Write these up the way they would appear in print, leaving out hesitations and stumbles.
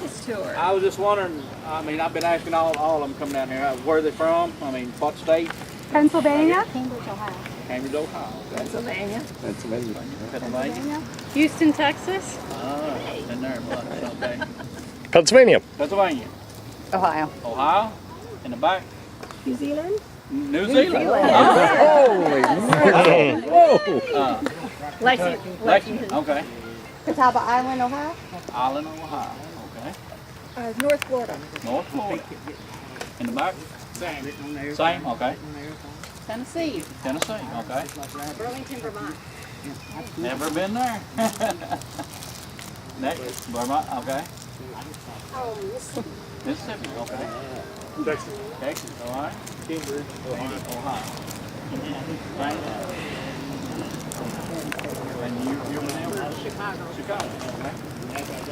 this tour? I was just wondering, I mean, I've been asking all of them coming down here, where they're from, I mean, what state? Pennsylvania? Cambridge, Ohio. Cambridge, Ohio. Okay. Pennsylvania. Pennsylvania? Houston, Texas? In there, but, okay. Pennsylvania. Pennsylvania. Ohio. Ohio? In the back? New Zealand? New Zealand. Holy mackerel. Whoa. Lexington. Okay. Catawba Island, Ohio. Island, Ohio. Okay. North Florida. North Florida. In the back? Same, okay. Tennessee. Tennessee, okay. Burlington, Vermont. Never been there. Next, Vermont, okay. Oh, Mississippi. Mississippi, okay. Texas, all right. Cambridge, Ohio. Right. And you were there? Chicago. Chicago, okay.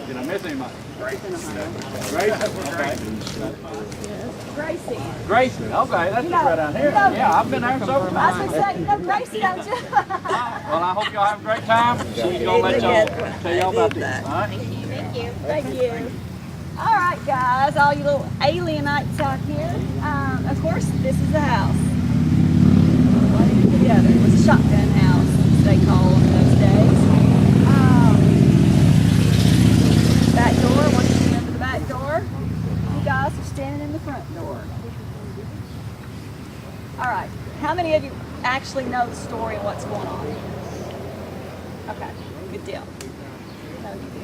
Did I miss anybody? Gracie, okay. Gracie. Gracie, okay, that's just right down here. Yeah, I've been there several I was times. going to say, you know Gracie, don't you? Well, I hope y'all have a great time. She's gonna let y'all tell y'all about this. All right? Thank you. All right, guys, all you little alienites out here. Of course, this is the house. One into the other. It was a shotgun house, as they call them those days. Back door, once you get into the back door, you guys are standing in the front door. All right, how many of you actually know the story of what's going on? Okay, good deal. No, you do.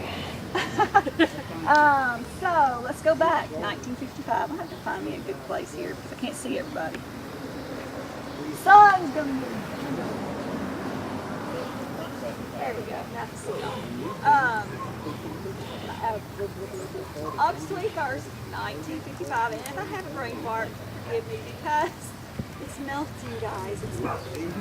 So let's go back. 1955. I have to find me a good place here because I can't see everybody. Sun's gonna get there we go. Now to see August 21st, 1955. And if I have a brain fart, forgive me because it's melting, guys. It's melting.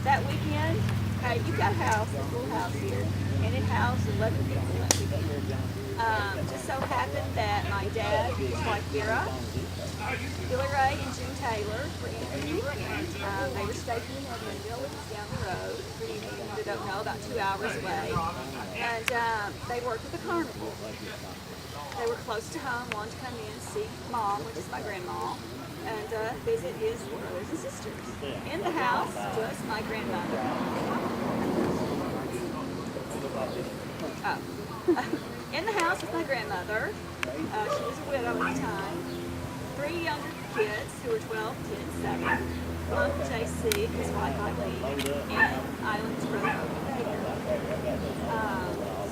That weekend, okay, you've got a house, a little house here, and it housed 11 people that weekend. Just so happened that my dad, his wife Vera, Billy Ray, and June Taylor were in New Orleans. They were stationed in Edmondville, which is down the road. For any of you that don't know, about 2 hours away. And they worked with the carnival. They were close to home, wanted to come in and see Mom, which is my grandma, and visit his brothers and sisters. In the house was my grandmother. In the house was my grandmother. She was a widow at the time. 3 younger kids who were 12, 10, 7. Uncle JC, his wife Eileen, and Eileen's brother David.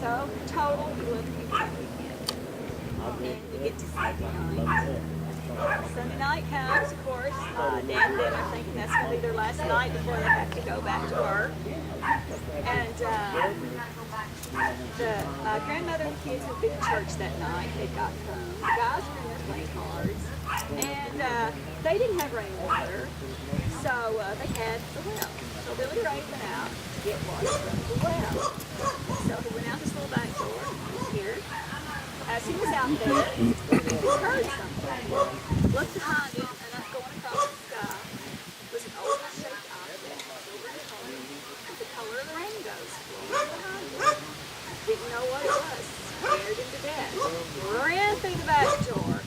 So total 11 people that weekend. And we get to Sunday night. Sunday night comes, of course. Dad and them are thinking that's going to be their last night before they have to go back to work. And my grandmother and the kids had been to church that night. They'd got home. The guys were in there playing cards. And they didn't have running water. So they had the well. So Billy Ray went out to get water from the well. So he went out this little back door here. As he was out there, he heard something. Looked behind him, and up going across the sky was an oval-shaped object, silver in color, with the color of the rainbows flowing behind him. Didn't know what it was. Scared him to death. Ran through the back door,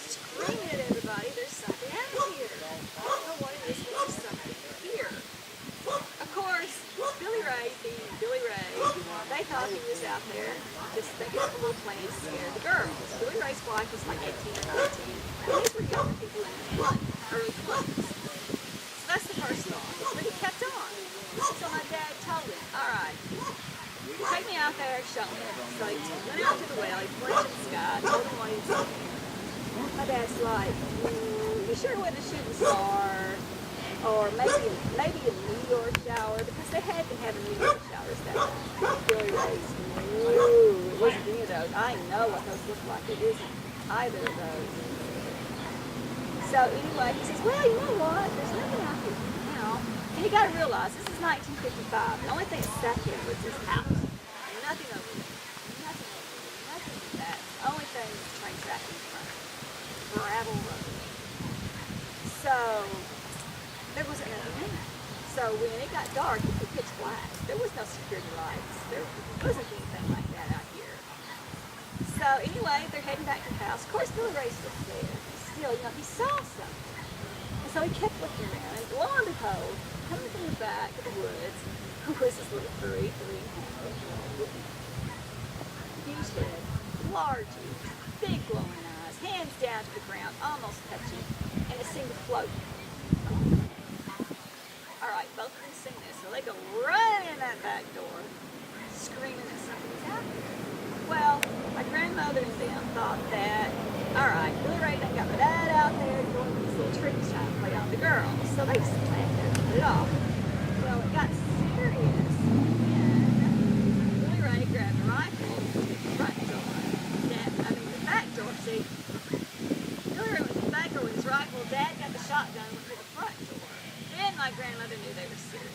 screaming at everybody, "There's something out here!" I don't know what it is, but there's something here. Of course, Billy Ray, being Billy Ray, they thought he was out there just thinking of a little plan to scare the girls. Billy Ray's wife was like 18 or 19. And these were younger people in their early 20s. So that's the first thought. But he kept on. So my dad told him, "All right, take me out there, show me." So he went out to the well, he pointed to the sky, told him what he'd seen. My dad's like, "You sure it wasn't a shooting star? Or maybe a meteor shower," because they had been having meteor showers that night. Billy Ray's, "No, it wasn't any of those. I know what those look like. It isn't either of those." So anyway, he says, "Well, you know what? There's nothing out here now." And you got to realize, this is 1955. The only thing that sat here was this house. Nothing over there. Nothing over there. Nothing like that. The only thing was the train track in front. Gravel road. So there wasn't nothing in it. So So when it got dark, it was pitch black. There was no security lights. There wasn't anything like that out here. So anyway, they're heading back to the house. Of course, Billy Ray's still there. Still, he saw something. And so he kept looking around. And lo and behold, coming from the back of the woods, was this little 3.5 huge head, large ears, big glowing eyes, hands down to the ground, almost touching, and it seemed to float. All right, both of them seen this, so they go running in that back door, screaming that something's out there. Well, my grandmother and them thought that, all right, Billy Ray done got that out there going to these little trees trying to play on the girls, so they just planned to put it off. Well, it got serious, and Billy Ray grabbed a rifle from the front door. The back door, see, Billy Ray went to the back door with his rifle, Dad got the shotgun and went to the front door. Then my grandmother knew they were serious.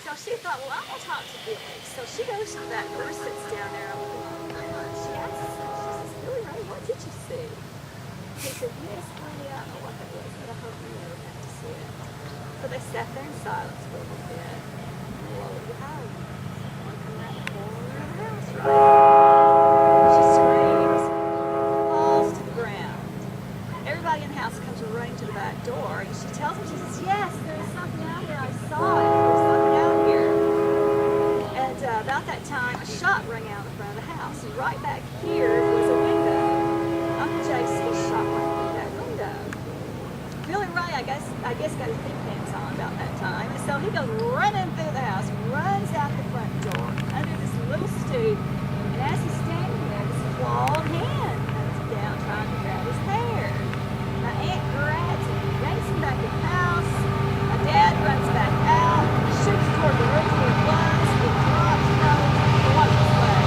So she thought, well, I'm going to talk to Billy. So she goes to the back door, sits down there with the mom. She asks him, she says, Billy Ray, what did you see? He said, yes, honey, I don't know what that was, but I hope you never have to see it. So they sat there in silence for a little bit. And lo and behold, one from that corner of the house, right? She screams, falls to the ground. Everybody in the house comes running to the back door, and she tells them, she says, yes, there's something out here. I saw it. There's something out here. And about that time, a shot rang out in front of the house, and right back here was a window. Uncle JC shot right through that window. Billy Ray, I guess got his big pants on about that time, and so he goes running through the house, runs out the front door, under this little stoop, and as he's standing there, this clawed hand comes down trying to grab his hair. My aunt grabs him, yanks him back in the house. My dad runs back out, shoots toward the roof where it was, it drops, watch his leg.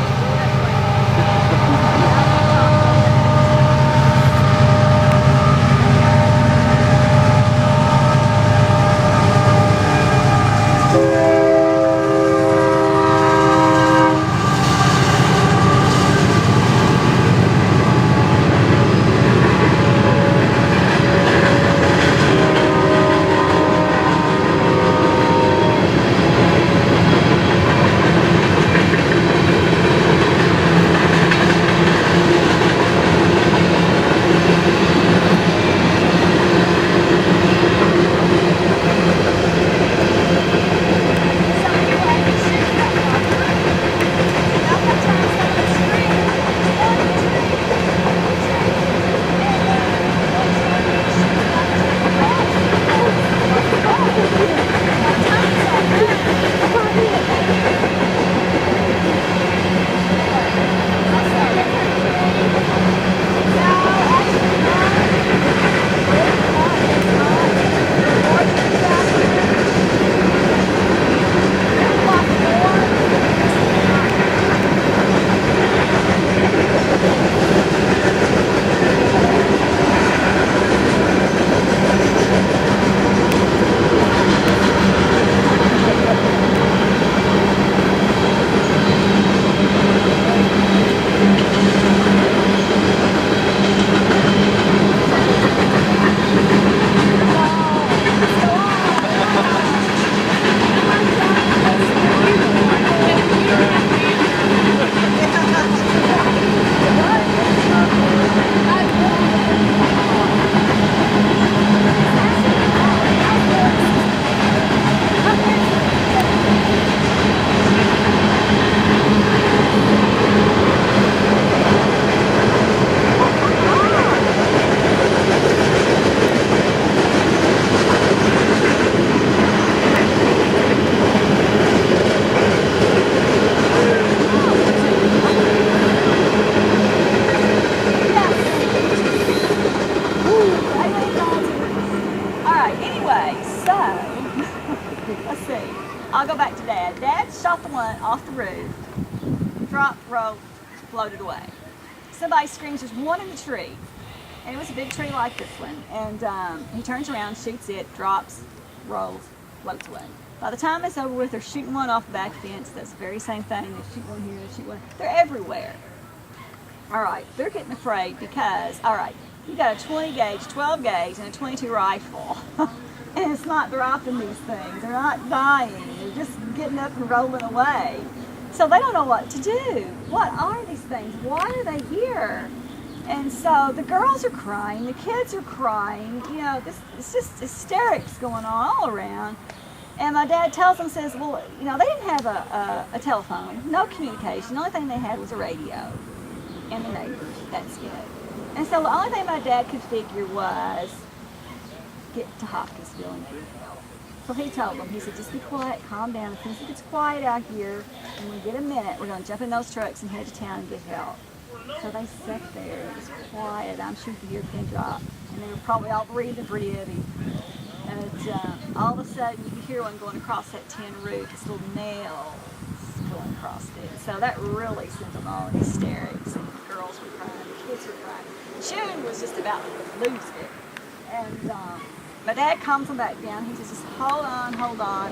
I'll go back to Dad. Dad shot the one off the roof, dropped, rolled, floated away. Somebody screams, there's one in the tree. And it was a big tree like this one. And he turns around, shoots it, drops, rolls, floats away. By the time it's over with, they're shooting one off the back fence. That's the very same thing. They shoot one here, they shoot one. They're everywhere. All right, they're getting afraid because, all right, you got a 20 gauge, 12 gauge, and a 22 rifle. And so not dropping these things. They're not dying. They're just getting up and rolling away. So they don't know what to do. What are these things? Why are they here? And so the girls are crying, the kids are crying. You know, it's just hysterics going on all around. And my dad tells them, says, well, you know, they didn't have a telephone, no communication. The only thing they had was a radio and the neighbors. That's it. And so the only thing my dad could figure was get to Hopkinsville and get help. So he told them, he said, just be quiet, calm down. As soon as it gets quiet out here, and we get a minute, we're going to jump in those trucks and head to town and get help. So they sat there, it was quiet. I'm sure you could hear a pin drop. And they were probably all breathing pretty heavy. And all of a sudden, you could hear one going across that tin roof, this little nail going across it. So that really sent them all in hysterics. And the girls were crying, the kids were crying. June was just about to lose it. And my dad calms them back down. He says, just hold on.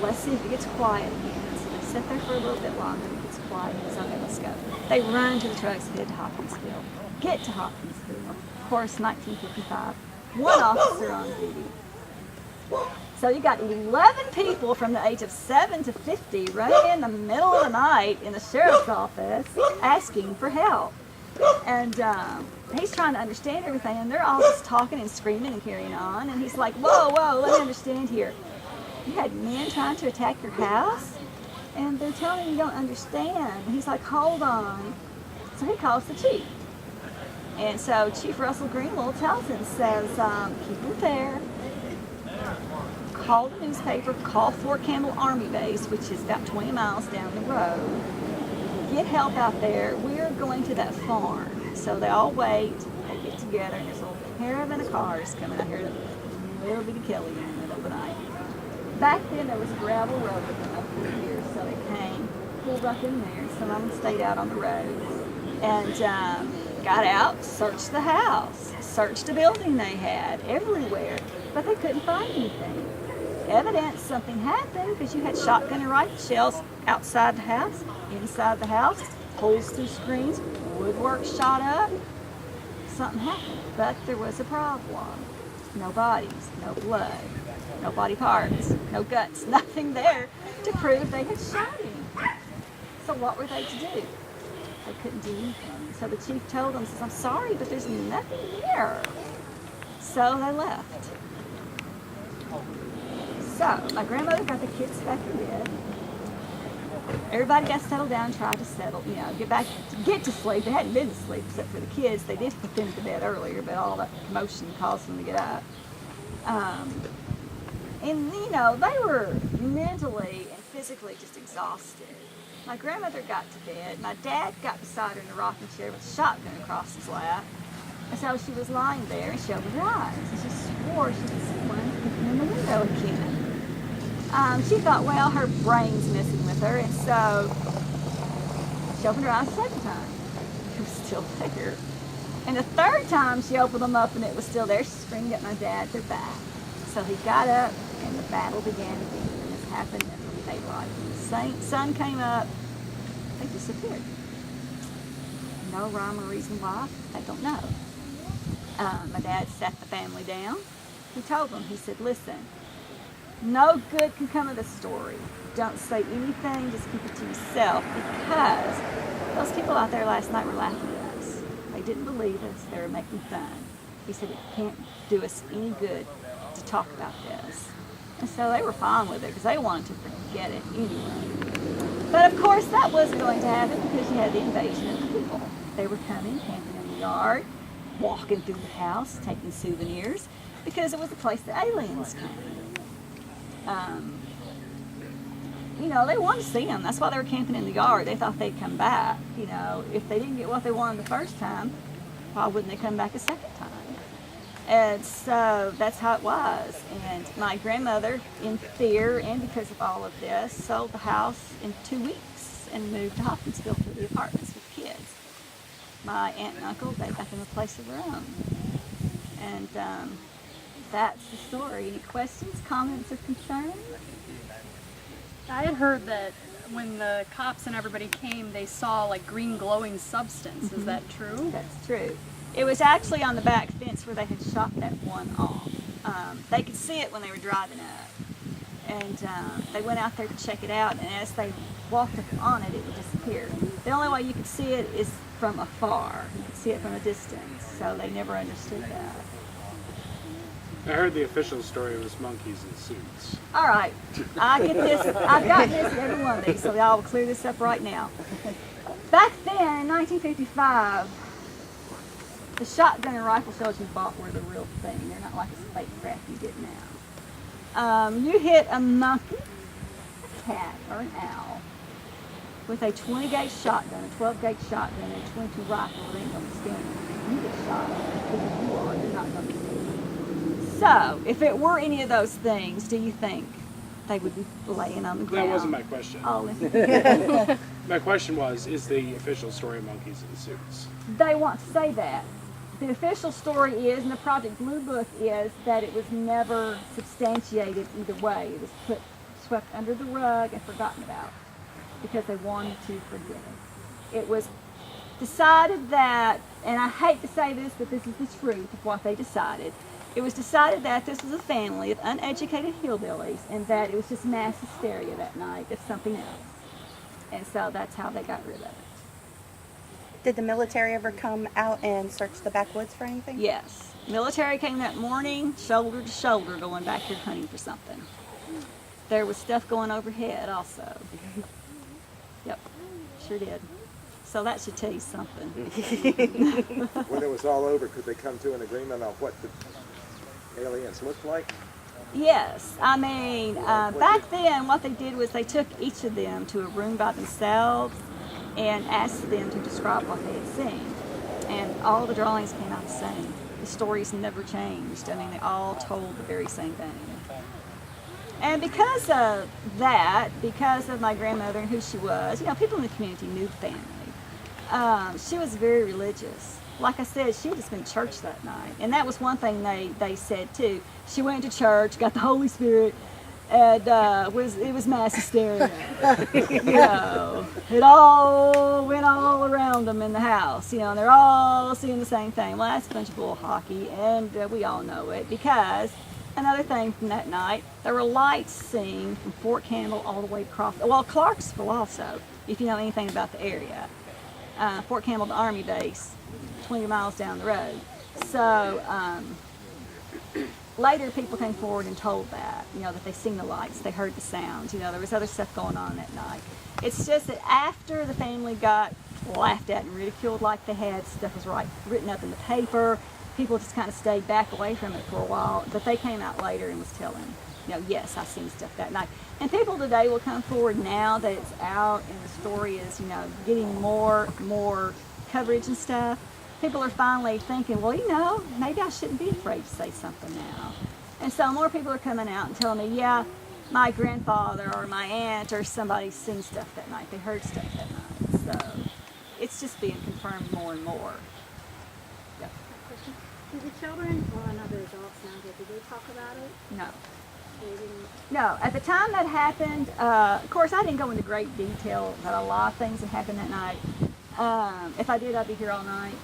Let's see if it gets quiet again. So they sit there for a little bit longer. It gets quiet. So okay, let's go. They run to the trucks and head to Hopkinsville. Get to Hopkinsville. Of course, 1955. One officer on duty. So you got 11 people from the age of 7 to 50 running in the middle of the night in the sheriff's office asking for help. And he's trying to understand everything, and they're all just talking and screaming and carrying on. And he's like, whoa, let me understand here. You had men trying to attack your house? And they're telling him you don't understand. And he's like, hold on. So he calls the chief. And so Chief Russell Greenwell tells him, says, keep him fair. Call the newspaper, call Fort Campbell Army Base, which is about 20 miles down the road. Get help out there. We're going to that farm. So they all wait. They get together, and there's a little caravan of cars coming out here to little bitty Kelly in the middle of the night. Back then, there was a gravel road up through here, so they came, pulled up in there. Some of them stayed out on the road, and got out, searched the house, searched the building they had, everywhere, but they couldn't find anything. Evidence something happened because you had shotgun and rifle shells outside the house, inside the house, holes through screens, woodwork shot up. Something happened, but there was a problem. No bodies, no blood, no body parts, no guts, nothing there to prove they had shot him. So what were they to do? They couldn't do anything. So the chief told them, says, I'm sorry, but there's nothing here. So they left. So my grandmother got the kids back in bed. Everybody got settled down, tried to settle, get to sleep. They hadn't been to sleep except for the kids. They did put them to bed earlier, but all that commotion caused them to get up. And they were mentally and physically just exhausted. My grandmother got to bed. My dad got beside her in the rocking chair with a shotgun across his lap. And so she was lying there, and she opened her eyes. And she swore she could see one peeking in the window again. She thought, well, her brain's messing with her, and so she opened her eyes a second time. It was still there. And the third time she opened them up, and it was still there. She screamed at my dad, they're back. So he got up, and the battle began again. And this happened at daylight. The sun came up, they disappeared. No rhyme or reason why, I don't know. My dad sat the family down. He told them, he said, listen, no good can come of this story. Don't say anything, just keep it to yourself, because those people out there last night were laughing at us. They didn't believe us, they were making fun. He said, it can't do us any good to talk about this. And so they were fine with it because they wanted to forget it anyway. But of course that wasn't going to happen because you had the invasion of the people. They were coming, camping in the yard, walking through the house, taking souvenirs, because it was the place the aliens came. They wanted to see them. That's why they were camping in the yard. They thought they'd come back. If they didn't get what they wanted the first time, why wouldn't they come back a second time? And so that's how it was. And my grandmother, in fear and because of all of this, sold the house in 2 weeks and moved to Hopkinsville to the apartments with kids. My aunt and uncle, they got them a place of their own. And that's the story. Any questions, comments, or concerns? I had heard that when the cops and everybody came, they saw like green glowing substance. Is that true? That's true. It was actually on the back fence where they had shot that one off. They could see it when they were driving up. And they went out there to check it out, and as they walked up on it, it would disappear. The only way you could see it is from afar. You could see it from a distance, so they never understood that. I heard the official story was monkeys in suits. All right, I get this. I've got this in every one of these, so y'all will clear this up right now. Back then, in 1955, the shotgun and rifle shells you bought were the real thing. They're not like this fake crap you get now. You hit a monkey, a cat, or an owl with a 20-gauge shotgun, a 12-gauge shotgun, and a 22 rifle. They ain't gonna stand you. You get shot because you are. You're not gonna stand. So, if it were any of those things, do you think they would be laying on the ground? That wasn't my question. Oh, listen. My question was, is the official story monkeys in suits? They want to say that. The official story is, and the Project Blue Book is, that it was never substantiated either way. It was swept under the rug and forgotten about because they wanted to forget it. It was decided that, and I hate to say this, but this is the truth of what they decided. It was decided that this was a family of uneducated hillbillies and that it was just mass hysteria that night. It's something else. And so that's how they got rid of it. Did the military ever come out and search the backwoods for anything? Yes. Military came that morning, shoulder to shoulder, going back here hunting for something. There was stuff going overhead also. Yep, sure did. So that should tell you something. When it was all over, could they come to an agreement on what the aliens looked like? Yes. I mean, back then what they did was they took each of them to a room by themselves and asked them to describe what they had seen. And all the drawings came out the same. The stories never changed. I mean, they all told the very same thing. And because of that, because of my grandmother and who she was, you know, people in the community knew the family. She was very religious. Like I said, she had just been to church that night. And that was one thing they said too. She went to church, got the Holy Spirit, and it was mass hysteria. You know, it all went all around them in the house. You know, and they're all seeing the same thing. Well, that's a bunch of bull hockey, and we all know it because another thing from that night, there were lights seen from Fort Campbell all the way across. Well, Clarksville also, if you know anything about the area. Fort Campbell, the Army base, 20 miles down the road. So later people came forward and told that, you know, that they seen the lights, they heard the sounds, you know, there was other stuff going on that night. It's just that after the family got laughed at and ridiculed like they had, stuff was written up in the paper, people just kind of stayed back away from it for a while, but they came out later and was telling, you know, yes, I seen stuff that night. And people today will come forward now that it's out and the story is, you know, getting more coverage and stuff. People are finally thinking, well, you know, maybe I shouldn't be afraid to say something now. And so more people are coming out and telling me, yeah, my grandfather or my aunt or somebody seen stuff that night. They heard stuff that night. So it's just being confirmed more and more. Yep. Did the children, well, I know the adults now, but did they talk about it? No. They didn't. No, at the time that happened, of course, I didn't go into great detail, but a lot of things that happened that night. If I did, I'd be here all night.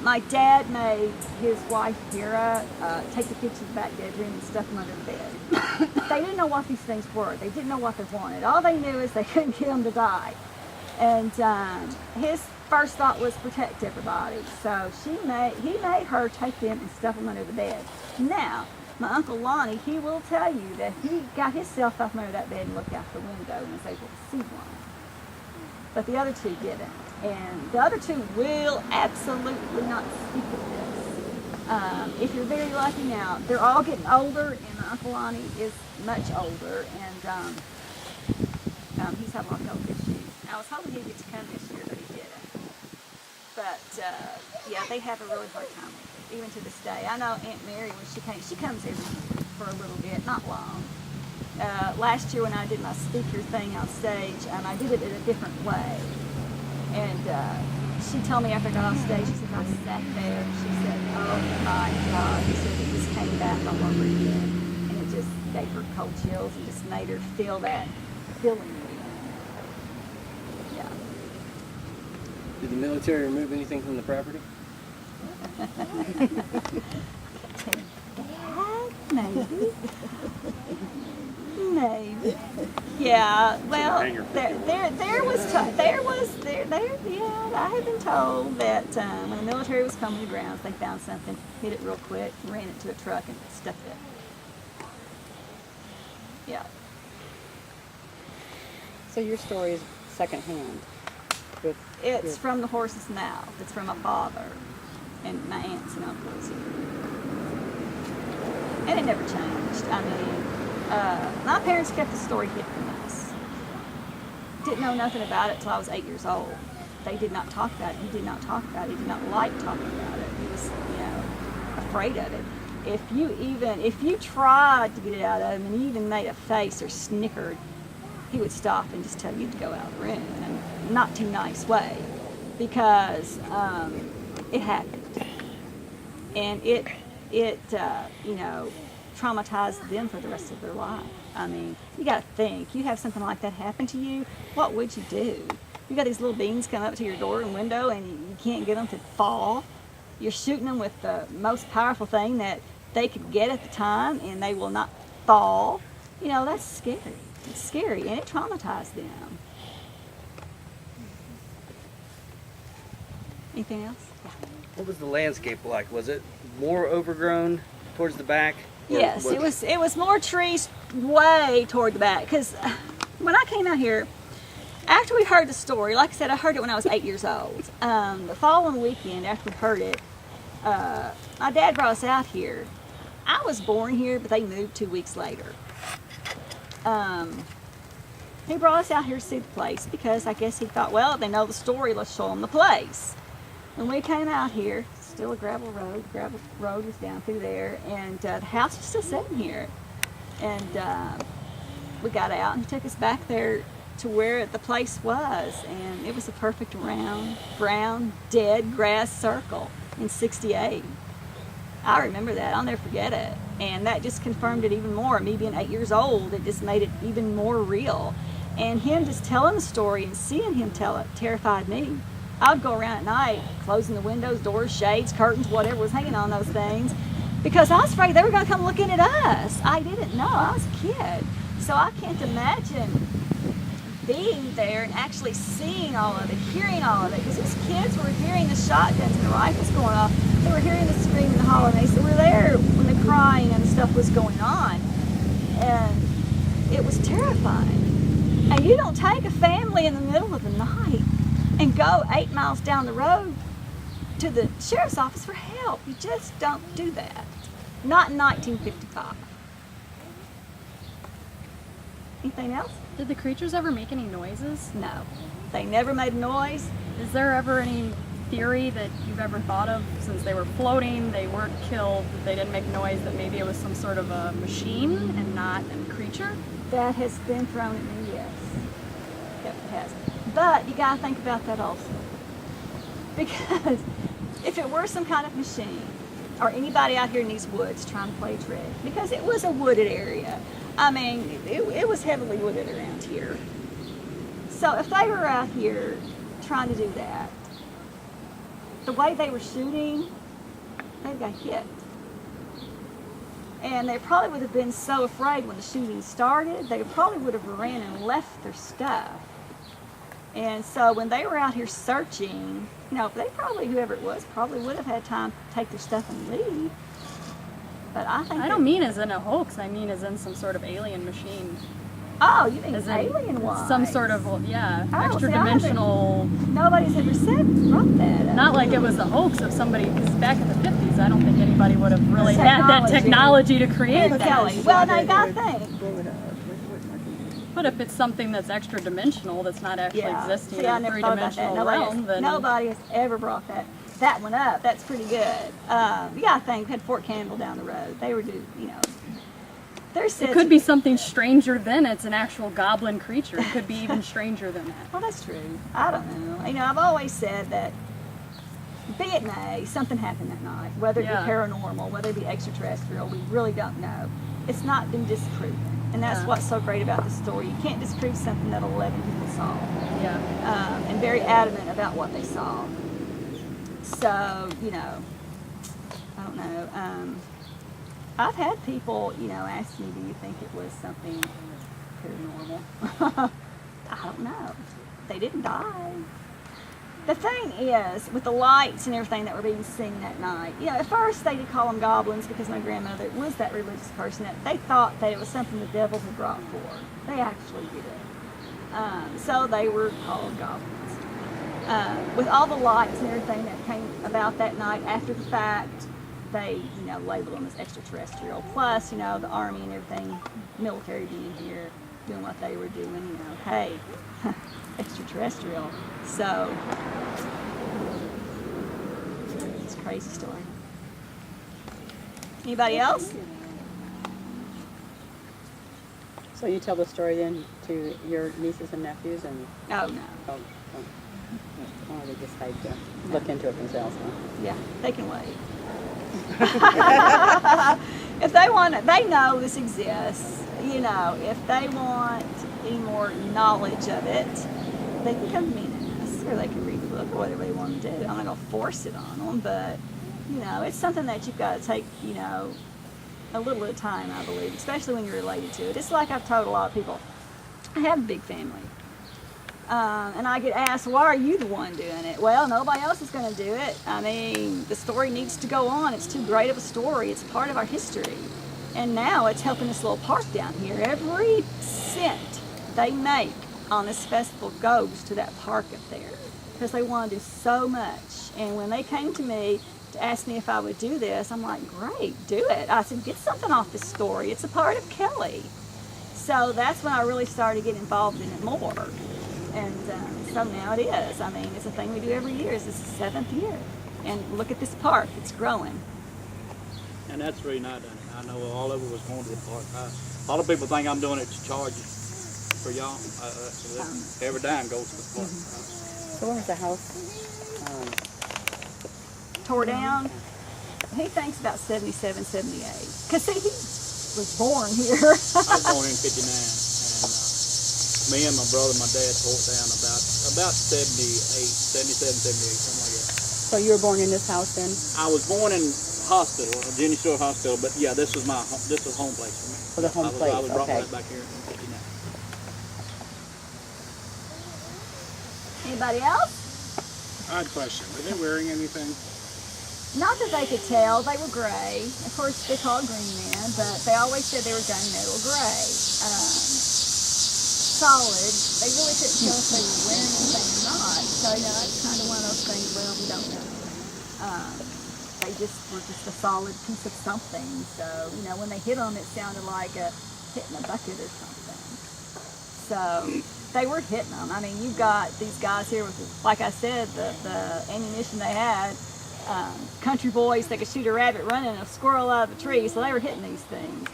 My dad made his wife, Vera, take the kids to the back bedroom and stuff them under the bed. They didn't know what these things were. They didn't know what they wanted. All they knew is they couldn't get them to die. And his first thought was protect everybody. So he made her take them and stuff them under the bed. Now, my Uncle Lonnie, he will tell you that he got himself up under that bed and looked out the window and was able to see one. But the other two didn't. And the other two will absolutely not speak of this. If you're very lucky now, they're all getting older, and my Uncle Lonnie is much older, and he's had a lot of health issues. I was hoping he'd get to come this year, but he didn't. But yeah, they have a really hard time with it, even to this day. I know Aunt Mary, when she comes every year for a little bit, not long. Last year when I did my speaker thing on stage, I did it in a different way. And she told me after I got off stage, she said, I sat there, she said, oh my God, she said, it just came back all over again. And it just gave her cold chills and just made her feel that feeling again. Yeah. Did the military remove anything from the property? Dad? Maybe. Maybe. Yeah. Well, yeah. I had been told that when the military was coming to grounds, they found something, hit it real quick, ran it to a truck, and stuck it. Yeah. So your story is secondhand. It's from the horse's mouth. It's from my father and my aunts and uncles. And it never changed. I mean, my parents kept the story hidden from us. Didn't know nothing about it till I was 8 years old. They did not talk about it. He did not talk about it. He did not like talking about it. He was, afraid of it. If you tried to get it out of him and he even made a face or snickered, he would stop and just tell you to go out of the room in a not too nice way, because it happened, and it traumatized them for the rest of their life. I mean, you got to think, you have something like that happen to you, what would you do? You got these little beings come up to your door and window, and you can't get them to fall. You're shooting them with the most powerful thing that they could get at the time, and they will not fall. That's scary. It's scary, and it traumatized them. Anything else? What was the landscape like? Was it more overgrown towards the back? Yes, it was more trees way toward the back. Because when I came out here, after we heard the story, like I said, I heard it when I was 8 years old. The following weekend, after we heard it, my dad brought us out here. I was born here, but they moved 2 weeks later. He brought us out here to see the place because I guess he thought, well, they know the story, let's show them the place. When we came out here, still a gravel road was down through there, and the house was still sitting here. And we got out, and he took us back there to where the place was, and it was a perfect round, brown, dead grass circle in '68. I remember that. I'll never forget it. And that just confirmed it even more. Me being 8 years old, it just made it even more real. And him just telling the story and seeing him tell it terrified me. I would go around at night, closing the windows, doors, shades, curtains, whatever was hanging on those things, because I was afraid they were going to come looking at us. I didn't know. I was a kid. So I can't imagine being there and actually seeing all of it, hearing all of it, because these kids were hearing the shotguns and the rifles going off. They were hearing the screaming and the hollering. They were there when the crying and the stuff was going on, and it was terrifying. And you don't take a family in the middle of the night and go 8 miles down the road to the sheriff's office for help. You just don't do that. Not in 1955. Anything else? Did the creatures ever make any noises? No. They never made a noise. Is there ever any theory that you've ever thought of, since they were floating, they weren't killed, they didn't make noise, that maybe it was some sort of a machine and not a creature? That has been thrown at me, yes. Yep, it has. But you gotta think about that also. Because if it were some kind of machine, or anybody out here in these woods trying to play a trick, because it was a wooded area. I mean, it was heavily wooded around here. So if they were out here trying to do that, the way they were shooting, they got hit. And they probably would have been so afraid when the shooting started, they probably would have ran and left their stuff. And so when they were out here searching, they probably, whoever it was, probably would have had time to take their stuff and leave. But I don't mean as in a hoax, I mean as in some sort of alien machine. Oh, you mean alien wise? Some sort of, extra dimensional. Nobody's ever brought that up. Not like it was a hoax of somebody, because back in the 50s, I don't think anybody would have really had that technology to create that. Well, now you gotta think. But if it's something that's extra dimensional, that's not actually existing in a three-dimensional realm, then nobody has ever brought that one up. That's pretty good. You gotta think, we had Fort Campbell down the road. They were it could be something stranger than it's an actual goblin creature. It could be even stranger than that. Well, that's true. I don't know. I've always said that, be it may, something happened that night. Whether it be paranormal, whether it be extraterrestrial, we really don't know. It's not been disproven. And that's what's so great about this story. You can't disprove something that 11 people saw. Yeah. And very adamant about what they saw. So, I don't know. I've had people, ask me, do you think it was something paranormal? I don't know. They didn't die. The thing is, with the lights and everything that were being seen that night, at first they did call them goblins because my grandmother was that religious person that they thought that it was something the devil had brought forward. They actually did it. So they were called goblins. With all the lights and everything that came about that night after the fact, they, labeled them as extraterrestrial. Plus, the army and everything, military being here, doing what they were doing, hey, extraterrestrial. So, it's a crazy story. Anybody else? So you tell the story then to your nieces and nephews, and Oh, no. oh, they decide to look into it themselves, huh? Yeah, they can wait. If they want it, they know this exists. If they want any more knowledge of it, they can come to me and ask, or they can read the book, or whatever they want to do. I'm not going to force it on them, but, it's something that you've got to take, a little at a time, I believe, especially when you're related to it. It's like I've told a lot of people, I have a big family. And I get asked, why are you the one doing it? Well, nobody else is going to do it. I mean, the story needs to go on. It's too great of a story. It's part of our history. And now it's helping this little park down here. Every cent they make on this festival goes to that park up there because they want to do so much. And when they came to me to ask me if I would do this, I'm like, great, do it. I said, get something off this story. It's a part of Kelly. So that's when I really started getting involved in it more. And so now it is. I mean, it's a thing we do every year. This is the 7th year. And look at this park. It's growing. And that's the reason I done it. I know all of it was going to the park. A lot of people think I'm doing it to charge for y'all. Every dime goes to the park. So when was the house? Tore down. He thinks about 77, 78. Because see, he was born here. I was born in 59. Me and my brother, my dad tore it down about 77, 78, something like that. So you were born in this house then? I was born in hospital, Jenny Shore Hospital, but yeah, this was home place for me. For the home place, I was brought okay. right back here in 59. Anybody else? Odd question. Were they wearing anything? Not that they could tell. They were gray. Of course, they're called green men, but they always said they were gunmetal gray. Solid. They really couldn't tell if they were wearing anything or not. So, it's kind of one of those things, well, we don't know. They just were just a solid piece of something. So, when they hit them, it sounded like hitting a bucket or something. So, they were hitting them. I mean, you've got these guys here with, like I said, the ammunition they had. Country boys that could shoot a rabbit running a squirrel out of a tree, so they were hitting these things.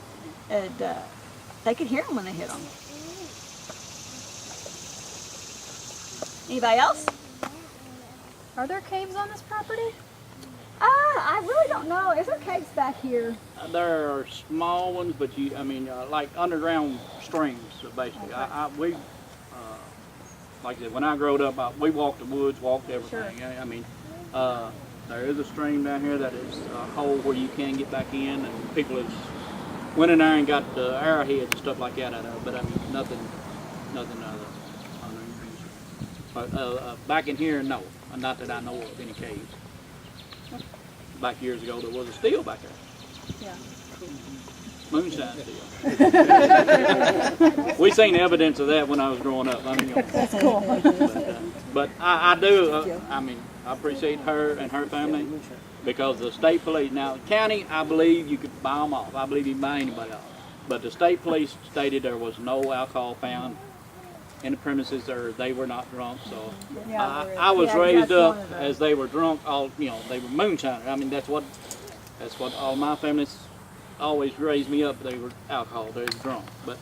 And they could hear them when they hit them. Anybody else? Are there caves on this property? I really don't know. Is there caves back here? There are small ones, but like underground streams, basically. Okay. Like I said, when I growed up, we walked the woods, walked everything. Sure. There is a stream down here that is a hole where you can get back in, and people have went in there and got the arrowheads and stuff like that out of it. But nothing But back in here, no, not that I know of any caves. Back years ago, there was a steel back there. Yeah. Moonshine steel. We seen evidence of that when I was growing up. That's cool. But I do. I appreciate her and her family because the state police. Now, the county, I believe you could buy them off. I believe you can buy anybody off. But the state police stated there was no alcohol found in the premises, or they were not drunk. So I was raised up as they were drunk. They were moonshiners. I mean, that's what all my families always raised me up. They were alcohol. They were drunk. But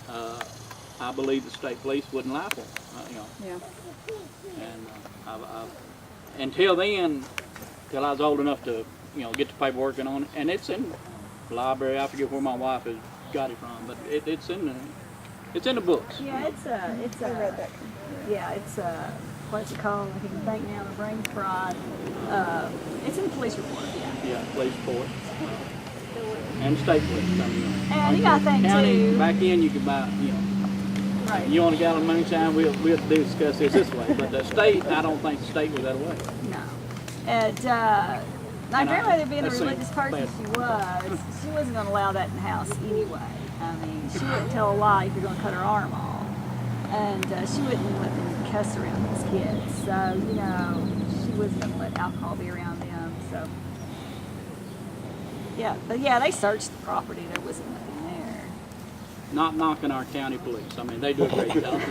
I believe the state police wouldn't lie for them. Yeah. And until then, till I was old enough to get the paperwork on it, and it's in the library. I forget where my wife has got it from, but it's in the books. Yeah, it's I read that. Yeah, it's what's it called? I can think now. The brain fried. It's in the police report. Yeah. Yeah, police report. And state police. I mean, And you gotta think county, too. back in you could buy, you know, Right. you want a gallon of moonshine, we'll discuss this way. But the state, I don't think the state was that way. No. And my And grandmother, being the that religious seems person she wasn't going to allow that in the house anyway. I mean, she wouldn't tell a lie if you're going to cut her arm off. And she wouldn't let them cuss around these kids. So, you know, she wasn't going to let alcohol be around them. So, yeah. But yeah, they searched the property. There wasn't nothing there. Not knocking our county police. I mean, they do a great job.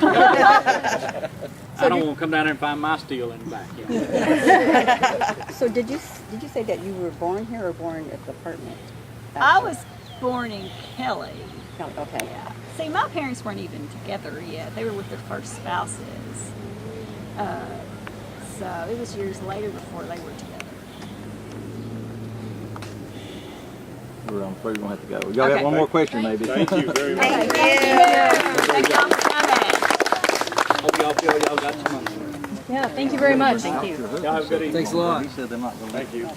I don't want to come down there and find my steel in the backyard. So did you say that you were born here or born at the apartment? I was born in Kelly. Okay. Yeah. See, my parents weren't even together yet. They were with their first spouses. So it was years later before they were together. I'm afraid we're going to have to go. Y'all Okay. got one more question, maybe? Thank you very much. Thank y'all for coming. Hope y'all feel y'all got some money. Yeah, thank you very much. Y'all have a good evening. Thanks a lot. He said they're not going to. Thank you.